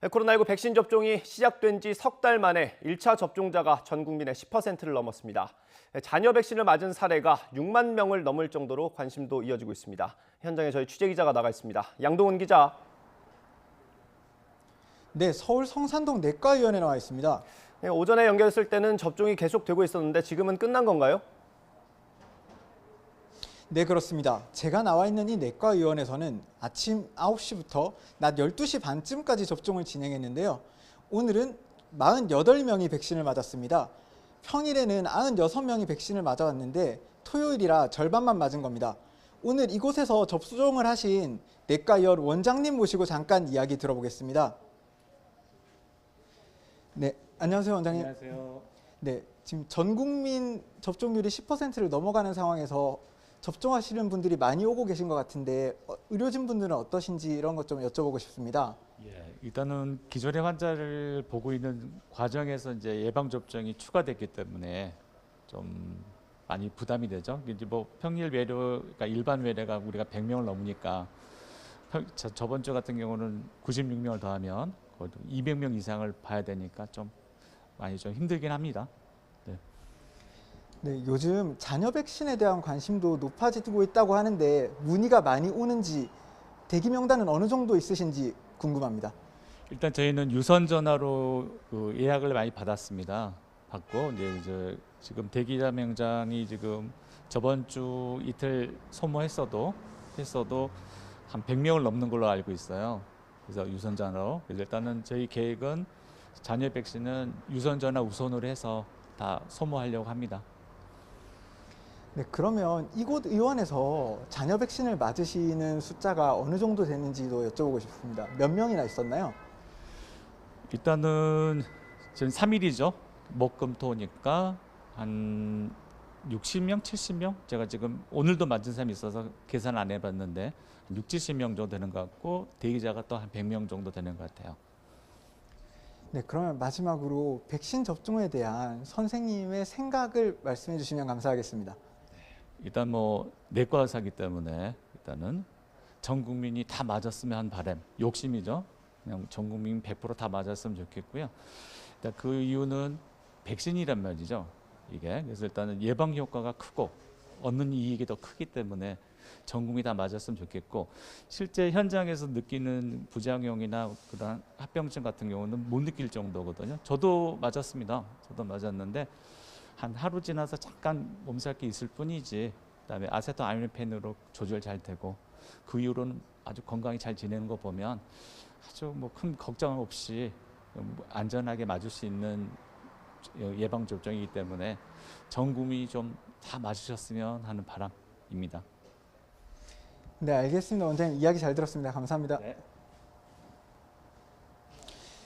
코로나19 백신 접종이 시작된 지 석 달 만에 1차 접종자가 전 국민의 10%를 넘었습니다. 자녀 백신을 맞은 사례가 6만 명을 넘을 정도로 관심도 이어지고 있습니다. 현장에 저희 취재기자가 나가 있습니다. 양동훈 기자. 네, 서울 성산동 내과의원에 나와 있습니다. 오전에 연결했을 때는 접종이 계속되고 있었는데 지금은 끝난 건가요? 네, 그렇습니다. 제가 나와 있는 이 내과의원에서는 아침 9시부터 낮 12시 반쯤까지 접종을 진행했는데요. 오늘은 48명이 백신을 맞았습니다. 평일에는 96명이 백신을 맞아왔는데 토요일이라 절반만 맞은 겁니다. 오늘 이곳에서 접종을 하신 내과의원 원장님 모시고 잠깐 이야기 들어보겠습니다. 네, 안녕하세요, 원장님. 안녕하세요. 네, 지금 전 국민 접종률이 10%를 넘어가는 상황에서 접종하시는 분들이 많이 오고 계신 것 같은데 의료진 분들은 어떠신지 이런 것 좀 여쭤보고 싶습니다. 일단은 기존의 환자를 보고 있는 과정에서 이제 예방 접종이 추가됐기 때문에 좀 많이 부담이 되죠. 이제 뭐 평일 외래, 그러니까 일반 외래가 우리가 100명을 넘으니까 저번 주 같은 경우는 96명을 더하면 거의 200명 이상을 봐야 되니까 좀 많이 좀 힘들긴 합니다. 네, 요즘 자녀 백신에 대한 관심도 높아지고 있다고 하는데 문의가 많이 오는지 대기 명단은 어느 정도 있으신지 궁금합니다. 일단 저희는 유선 전화로 그 예약을 많이 받았습니다. 받고 이제 지금 대기자 명장이 지금 저번 주 이틀 소모했어도 한 100명을 넘는 걸로 알고 있어요. 그래서 유선 전화로. 그래서 일단은 저희 계획은 자녀 백신은 유선 전화 우선으로 해서 다 소모하려고 합니다. 네, 그러면 이곳 의원에서 자녀 백신을 맞으시는 숫자가 어느 정도 되는지도 여쭤보고 싶습니다. 몇 명이나 있었나요? 일단은 지금 3일이죠. 목금토니까 한 60명, 70명? 제가 지금 오늘도 맞은 사람이 있어서 계산 안 해봤는데 6, 70명 정도 되는 것 같고 대기자가 또 한 100명 정도 되는 것 같아요. 네, 그러면 마지막으로 백신 접종에 대한 선생님의 생각을 말씀해 주시면 감사하겠습니다. 일단 뭐 내과 의사기 때문에 일단은 전 국민이 다 맞았으면 한 바람, 욕심이죠. 그냥 전 국민 100% 다 맞았으면 좋겠고요. 일단 그 이유는 백신이란 말이죠. 이게 그래서 일단은 예방 효과가 크고 얻는 이익이 더 크기 때문에 전 국민이 다 맞았으면 좋겠고 실제 현장에서 느끼는 부작용이나 그런 합병증 같은 경우는 못 느낄 정도거든요. 저도 맞았습니다. 저도 맞았는데 한 하루 지나서 잠깐 몸살 게 있을 뿐이지 그다음에 아세토아미노펜으로 조절 잘 되고 그 이후로는 아주 건강히 잘 지내는 거 보면 아주 뭐 큰 걱정 없이 안전하게 맞을 수 있는 예방 접종이기 때문에 전 국민이 좀 다 맞으셨으면 하는 바람입니다. 네, 알겠습니다. 원장님 이야기 잘 들었습니다. 감사합니다. 네.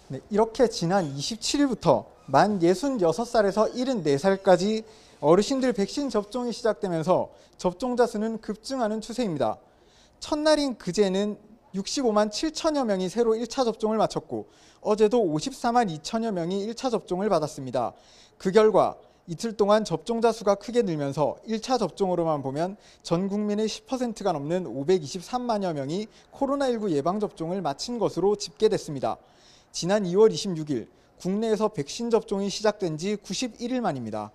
네, 이렇게 지난 27일부터 만 66살에서 74살까지 어르신들 백신 접종이 시작되면서 접종자 수는 급증하는 추세입니다. 첫날인 그제는 65만 7천여 명이 새로 1차 접종을 마쳤고 어제도 54만 2천여 명이 1차 접종을 받았습니다. 그 결과 이틀 동안 접종자 수가 크게 늘면서 1차 접종으로만 보면 전 국민의 10%가 넘는 523만여 명이 코로나19 예방접종을 마친 것으로 집계됐습니다. 지난 2월 26일 국내에서 백신 접종이 시작된 지 91일 만입니다.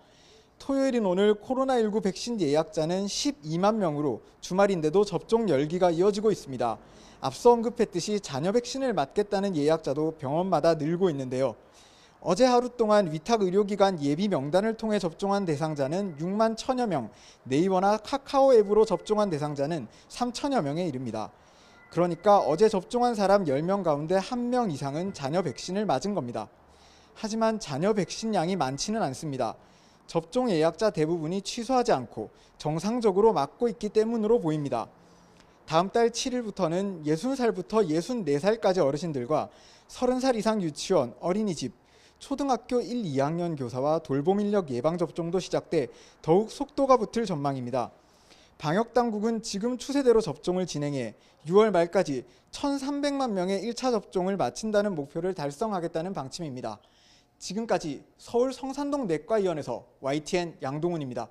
토요일인 오늘 코로나19 백신 예약자는 12만 명으로 주말인데도 접종 열기가 이어지고 있습니다. 앞서 언급했듯이 자녀 백신을 맞겠다는 예약자도 병원마다 늘고 있는데요. 어제 하루 동안 위탁 의료기관 예비 명단을 통해 접종한 대상자는 6만 1천여 명, 네이버나 카카오 앱으로 접종한 대상자는 3천여 명에 이릅니다. 그러니까 어제 접종한 사람 10명 가운데 1명 이상은 자녀 백신을 맞은 겁니다. 하지만 자녀 백신 양이 많지는 않습니다. 접종 예약자 대부분이 취소하지 않고 정상적으로 맞고 있기 때문으로 보입니다. 다음 달 7일부터는 60살부터 64살까지 어르신들과 30살 이상 유치원, 어린이집, 초등학교 1, 2학년 교사와 돌봄 인력 예방접종도 시작돼 더욱 속도가 붙을 전망입니다. 방역당국은 지금 추세대로 접종을 진행해 6월 말까지 1,300만 명의 1차 접종을 마친다는 목표를 달성하겠다는 방침입니다. 지금까지 서울 성산동 내과의원에서 YTN 양동훈입니다.